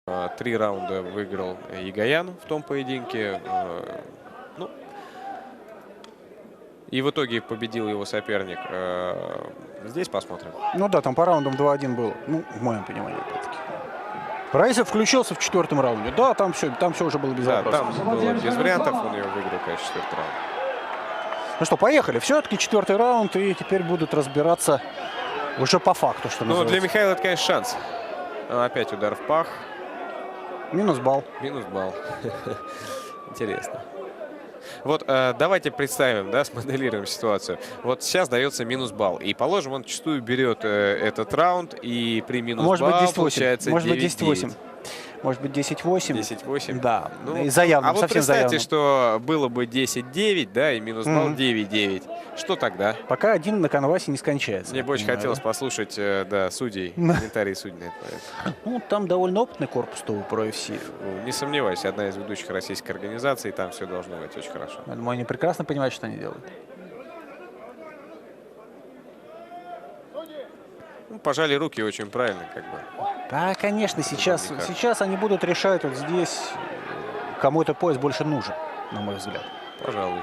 3 раунда выиграл Егоян в том поединке. Ну, и в итоге победил его соперник. Здесь посмотрим. Ну да, там по раундам 2-1 было. Ну, в моем понимании, опять-таки. Раисов включился в 4-м раунде. Да, там все уже было без вопросов. Там было без вариантов. Он его выиграл, конечно, 4-й раунд. Ну что, поехали. Все-таки 4-й раунд. И теперь будут разбираться уже по факту, что называется. Ну, для Михаила это, конечно, шанс. Опять удар в пах. Минус балл. Минус балл. Интересно. Вот давайте представим, да, смоделируем ситуацию. Вот сейчас дается минус балл. И, положим, он зачастую берет этот раунд. И при минус балл получается 9-9. Может быть 10-8. Может быть 10-8. 10-8. Да. Ну, и заявно, а вот совсем представьте, заявно. что было бы 10-9, да, и минус балл 9-9. Что тогда? Пока один на канвасе не скончается. Мне бы очень хотелось послушать, да, судей, комментарии судей на это. Ну, там довольно опытный корпус у ProFC. Не сомневаюсь, одна из ведущих российских организаций, там все должно быть очень хорошо. Я думаю, они прекрасно понимают, что они делают. Ну, пожали руки очень правильно, как бы. Да, конечно, сейчас они будут решать вот здесь, кому этот пояс больше нужен, на мой взгляд. Пожалуй.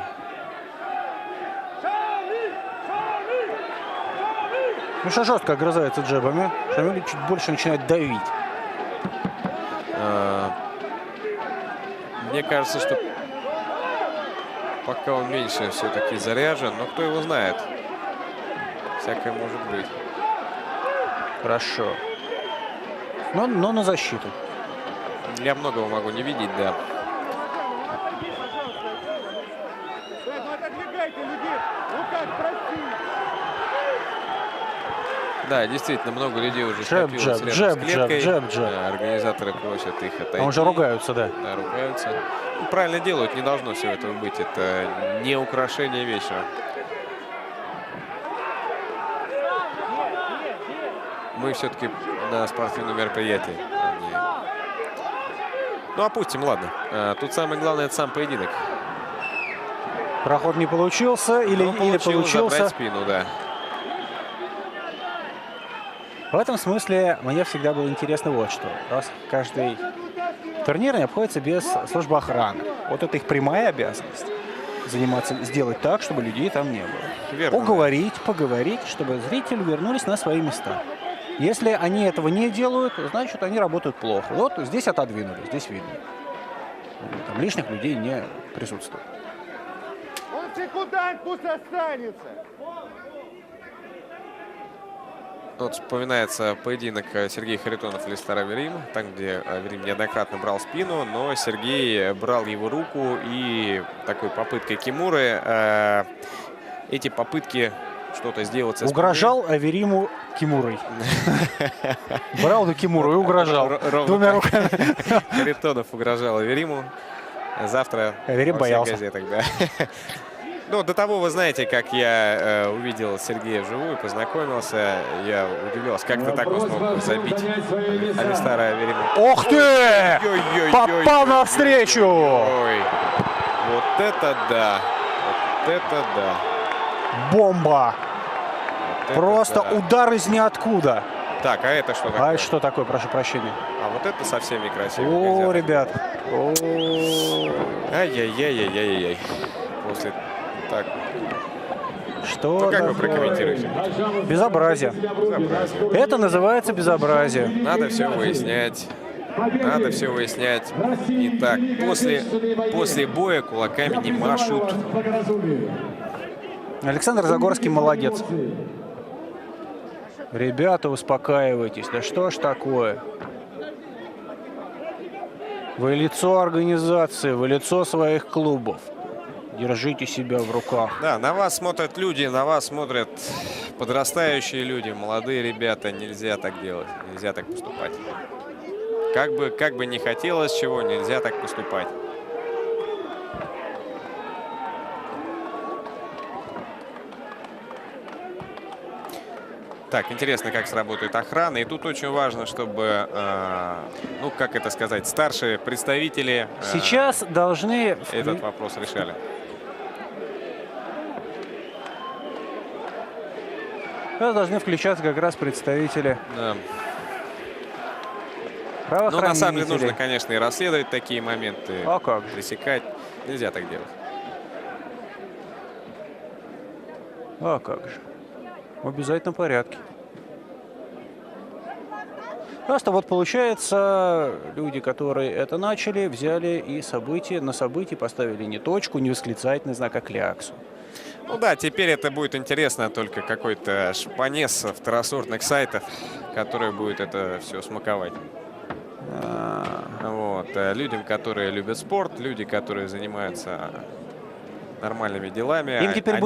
Ну что, жестко огрызается джебами. Шамиль чуть больше начинает давить. Мне кажется, что пока он меньше все-таки заряжен, но кто его знает. Всякое может быть. Хорошо. Но на защиту. Я многого могу не видеть, да. Да, действительно, много людей уже скопилось рядом с клеткой. Организаторы просят их отойти. А уже ругаются, да. Да, ругаются. Ну, правильно делают, не должно все этого быть. Это не украшение вечера. Мы все-таки на спортивном мероприятии. Ну, опустим, ладно. Тут самое главное, это сам поединок. Проход не получился или получился. Забрать спину, да. В этом смысле мне всегда было интересно вот что. Раз каждый турнир не обходится без службы охраны. Вот это их прямая обязанность. Сделать так, чтобы людей там не было. Верно, поговорить, чтобы зрители вернулись на свои места. Если они этого не делают, значит, они работают плохо. Вот здесь отодвинули, здесь видно. Там лишних людей не присутствует. Он секундант, пусть останется. Вот вспоминается поединок Сергея Харитонов и Листар Аверим, там, где Аверим неоднократно брал спину, но Сергей брал его руку, и такой попыткой Кимуры эти попытки что-то сделать со спиной. Угрожал Авериму Кимурой. Брал на Кимуру и угрожал. Двумя руками. Харитонов угрожал Авериму. Завтра Аверим боялся. Газетах, да. Ну, до того, вы знаете, как я увидел Сергея вживую, познакомился, я удивлялся, как ты так смог забить Алистара Аверима. Ох ты! Попал навстречу! Ой, вот это да! Вот это да! Бомба! Вот просто да. Удар из ниоткуда. Так, а это что такое? А это что такое, прошу прощения? А вот это совсем некрасиво. О, ребят. Ай-яй-яй-яй-яй-яй. После... Так. Что? Ну, как вы прокомментируете? Безобразие. Это называется безобразие. Надо все выяснять. Надо все выяснять. Итак, после боя кулаками не машут. Александр Загорский молодец. Ребята, успокаивайтесь. Да что ж такое? Вы лицо организации, вы лицо своих клубов. Держите себя в руках. Да, на вас смотрят люди, на вас смотрят подрастающие люди, молодые ребята. Нельзя так делать, нельзя так поступать. Как бы не хотелось чего, нельзя так поступать. Так, интересно, как сработает охрана. И тут очень важно, чтобы, ну, как это сказать, старшие представители сейчас должны этот вопрос решали. Сейчас должны включаться как раз представители Ну, на самом деле, нужно, конечно, и расследовать такие моменты, А как же? пресекать. Нельзя так делать. А как же? В обязательном порядке. Просто вот получается, люди, которые это начали, взяли и на события поставили не точку, не восклицательный знак, а кляксу. Ну да, теперь это будет интересно только какой-то шпанес второсортных сайтов, который будет это все смаковать. Вот. Людям, которые любят спорт, люди, которые занимаются нормальными делами, Им теперь,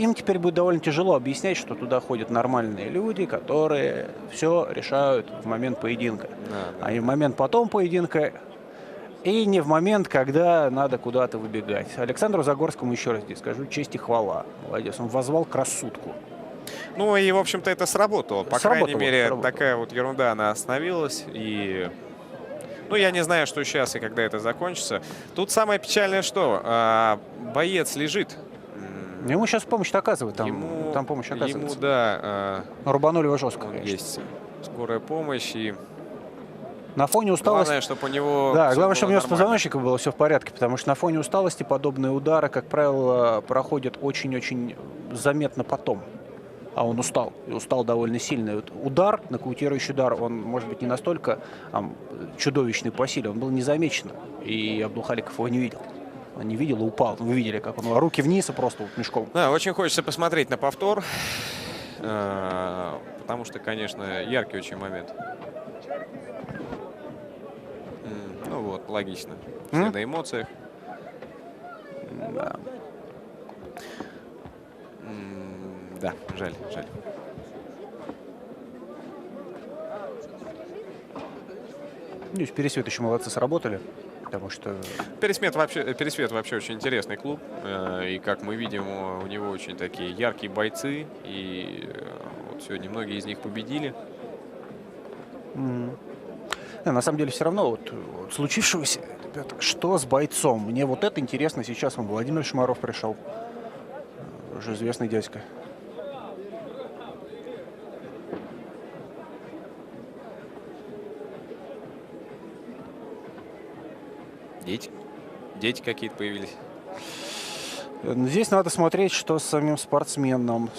им теперь будет довольно тяжело объяснять, что туда ходят нормальные люди, которые все решают в момент поединка. Да. А не в момент потом поединка, и не в момент, когда надо куда-то выбегать. Александру Загорскому, еще раз здесь скажу, честь и хвала. Молодец, он воззвал к рассудку. Ну и, в общем-то, это сработало. По крайней мере, сработало. такая вот ерунда, она остановилась. И, ну, я не знаю, что сейчас и когда это закончится. Тут самое печальное, что боец лежит. Ему сейчас помощь-то оказывают, там помощь Ему, оказывается. да, Рубанули его жестко, конечно. есть скорая помощь. И на фоне усталости... главное, чтобы у него... Да, всё главное, было чтобы у него с нормально. позвоночником было все в порядке, потому что на фоне усталости подобные удары, как правило, проходят очень-очень заметно потом. А он устал, и устал довольно сильно. И вот удар, нокаутирующий удар, он, может быть, не настолько чудовищный по силе, он был незамечен, и Абдулхаликов его не видел. Он не видел и упал. Вы видели, как он руки вниз и просто вот мешком. Да, очень хочется посмотреть на повтор, потому что, конечно, яркий очень момент. Ну вот, логично. Все на эмоциях. Да. Да, жаль, жаль. Здесь Пересвет еще молодцы сработали, потому что... Пересвет вообще очень интересный клуб. И, как мы видим, у него очень такие яркие бойцы. И вот сегодня многие из них победили. На самом деле все равно вот случившегося, ребята, что с бойцом? Мне вот это интересно сейчас. Вон Владимир Шмаров пришел, уже известный дядька. Дети какие-то появились. Здесь надо смотреть, что с самим спортсменом.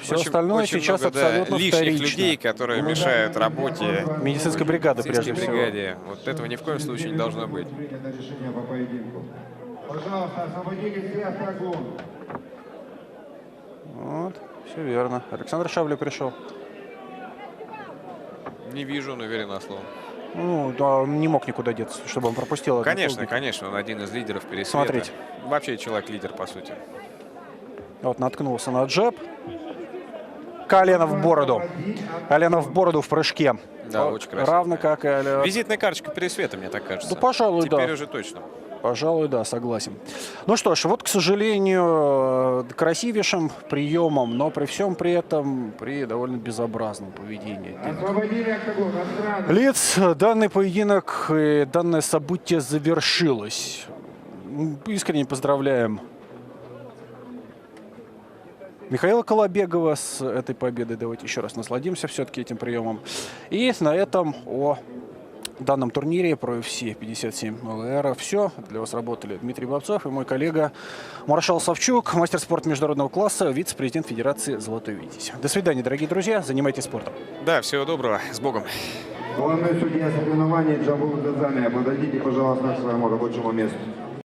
Все остальное очень сейчас много, да, абсолютно лишних вторично. людей, которые мешают работе Медицинской бригады, прежде медицинской всего. бригаде. Вот этого ни в коем случае не должно быть. Принято решение по поединку. Пожалуйста, освободите всех трибун. Вот, все верно. Александр Шавля пришел. Не вижу, но верю на слово. Ну, да, он не мог никуда деться, чтобы он пропустил. этот Конечно, полбит. конечно, он один из лидеров Пересвета. Смотрите. Вообще человек-лидер, по сути. Вот наткнулся на джеб. Колено в бороду. Колено в бороду в прыжке. Да, очень красиво. Равно как и... Визитная карточка Пересвета, мне так кажется. Да, пожалуй, Теперь да. уже точно. Пожалуй, да, согласен. Ну что ж, вот, к сожалению, красивейшим приемом, но при всем при этом, при довольно безобразном поведении Освободили октагон. Отстранили. лиц, данный поединок и данное событие завершилось. Искренне поздравляем Михаила Колобегова с этой победой. Давайте еще раз насладимся все-таки этим приемом. И на этом о данном турнире про UFC 57 ЛР все. Для вас работали Дмитрий Бобцов и мой коллега Маршал Савчук, мастер спорта международного класса, вице-президент Федерации «Золотой Витязь». До свидания, дорогие друзья. Занимайтесь спортом. Да, всего доброго. С Богом. Главный судья соревнований Джабул Газами, подойдите, пожалуйста, к своему рабочему месту.